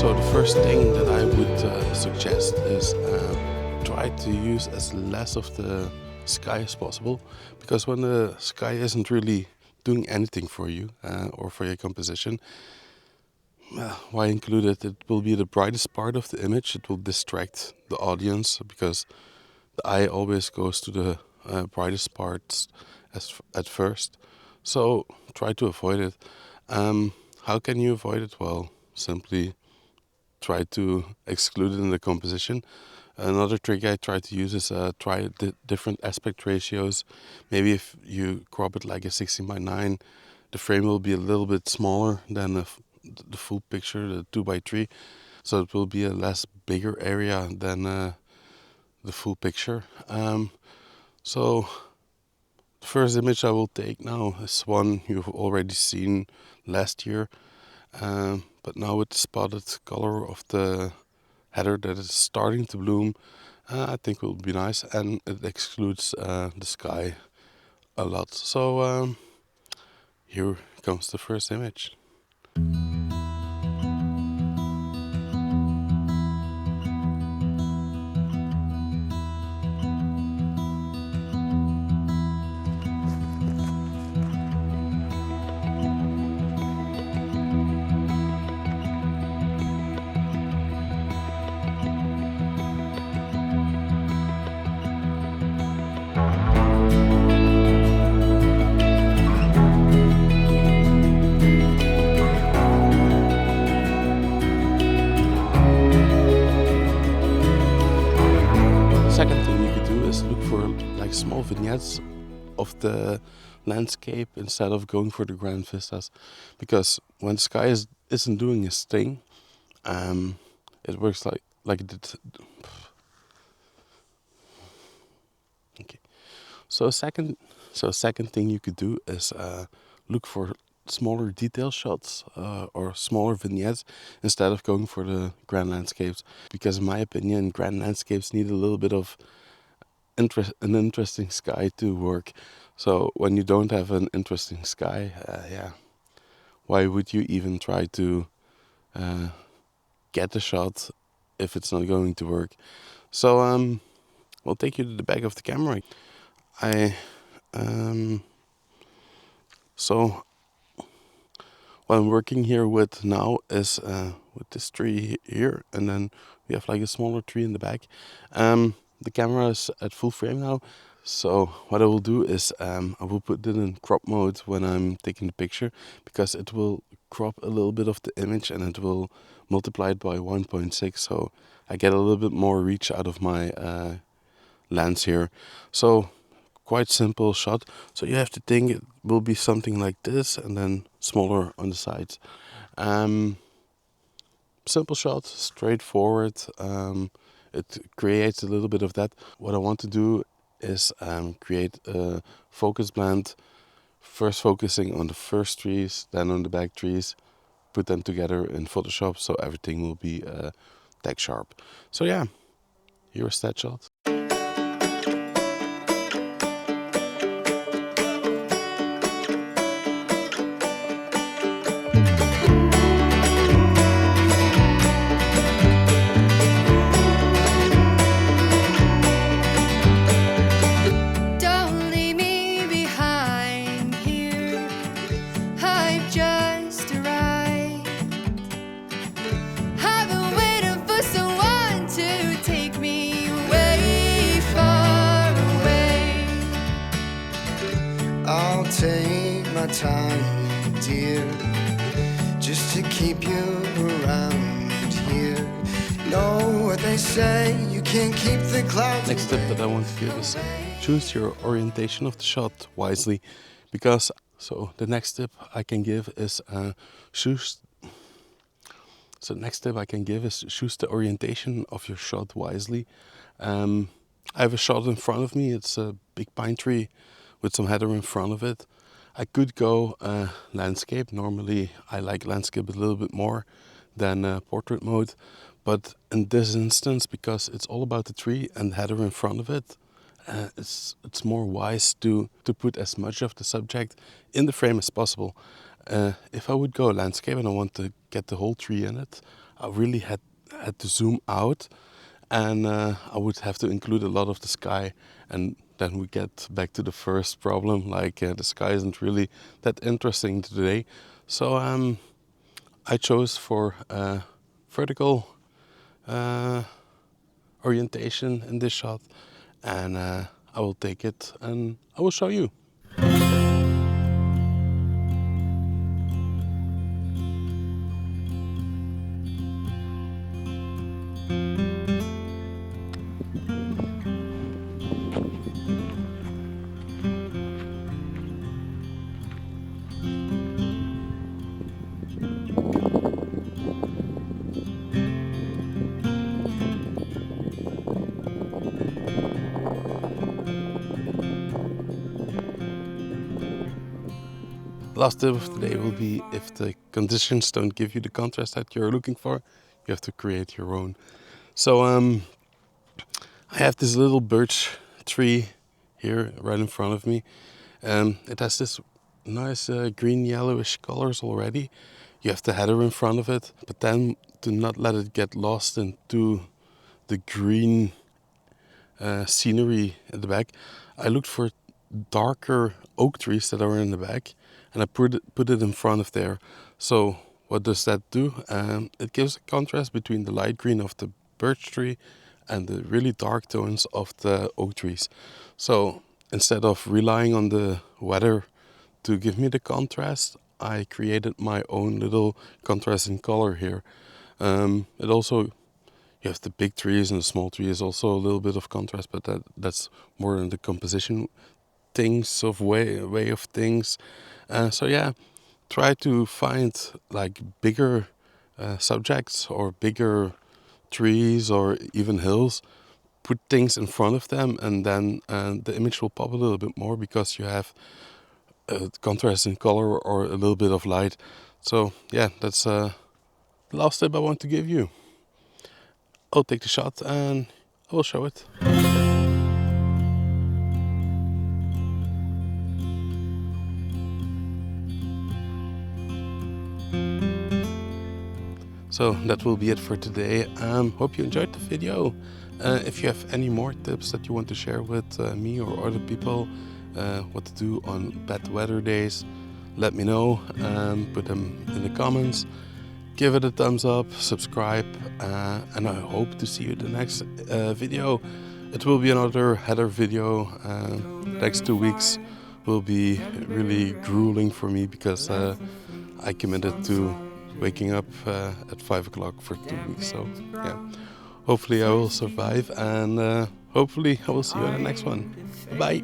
So the first thing that I would suggest is try to use as less of the sky as possible, because when the sky isn't really doing anything for you or for your composition, why include it? It will be the brightest part of the image. It will distract the audience because the eye always goes to the brightest parts at first. So try to avoid it. How can you avoid it? Well, simply try to exclude it in the composition. Another trick I try to use is try different aspect ratios. Maybe if you crop it like a 16:9, the frame will be a little bit smaller than the full picture, the 2:3. So it will be a less bigger area than the full picture. So the first image I will take now is one you've already seen last year. But now with the spotted color of the heather that is starting to bloom, I think it will be nice, and it excludes the sky a lot. So here comes the first image. Second thing you could do is look for like small vignettes of the landscape instead of going for the grand vistas, because when the sky isn't doing its thing, it works like it did. Okay. Second thing you could do is look for smaller detail shots or smaller vignettes instead of going for the grand landscapes, because in my opinion grand landscapes need a little bit of an interesting sky to work. So when you don't have an interesting sky, why would you even try to get the shot if it's not going to work? So I'll take you to the back of the camera. So what I'm working here with now is with this tree here, and then we have like a smaller tree in the back. The camera is at full frame now, so what I will do is I will put it in crop mode when I'm taking the picture, because it will crop a little bit of the image and it will multiply it by 1.6, so I get a little bit more reach out of my lens here. So quite simple shot. So you have to think it will be something like this and then smaller on the sides. Simple shot, straightforward. It creates a little bit of that. What I want to do is create a focus blend, first focusing on the first trees, then on the back trees, put them together in Photoshop so everything will be tag sharp. So yeah, here's that shot. I'll take my time, dear, just to keep you around here. Know what they say, you can't keep the clouds. Next tip that I want to give is choose your orientation of the shot wisely, because the next tip I can give is choose the orientation of your shot wisely. I have a shot in front of me. It's a big pine tree with some heather in front of it. I could go landscape. Normally I like landscape a little bit more than portrait mode, but in this instance, because it's all about the tree and heather in front of it, it's more wise to put as much of the subject in the frame as possible. If I would go landscape and I want to get the whole tree in it, I really had to zoom out, and I would have to include a lot of the sky, and then we get back to the first problem, like the sky isn't really that interesting today. So I chose for vertical orientation in this shot, and I will take it and I will show you. Last tip of the day will be, if the conditions don't give you the contrast that you're looking for, you have to create your own. So I have this little birch tree here right in front of me. It has this nice green yellowish colors already. You have the header in front of it, but then to not let it get lost into the green scenery at the back, I looked for darker oak trees that are in the back, and I put it in front of there. So what does that do? It gives a contrast between the light green of the birch tree and the really dark tones of the oak trees. So instead of relying on the weather to give me the contrast, I created my own little contrast in color here. It also, you have the big trees and the small trees, also a little bit of contrast, but that's more in the composition things of way of things. So yeah, try to find like bigger subjects or bigger trees or even hills. Put things in front of them, and then the image will pop a little bit more because you have contrast in color or a little bit of light. So yeah, that's the last tip I want to give you. I'll take the shot and I will show it. So that will be it for today. Hope you enjoyed the video. If you have any more tips that you want to share with me or other people, what to do on bad weather days, let me know. Put them in the comments. Give it a thumbs up, subscribe, and I hope to see you in the next video. It will be another header video. Next 2 weeks will be really grueling for me because I committed to waking up at 5 o'clock for 2 weeks. So yeah, hopefully I will survive, and hopefully I will see you in the next one. Bye.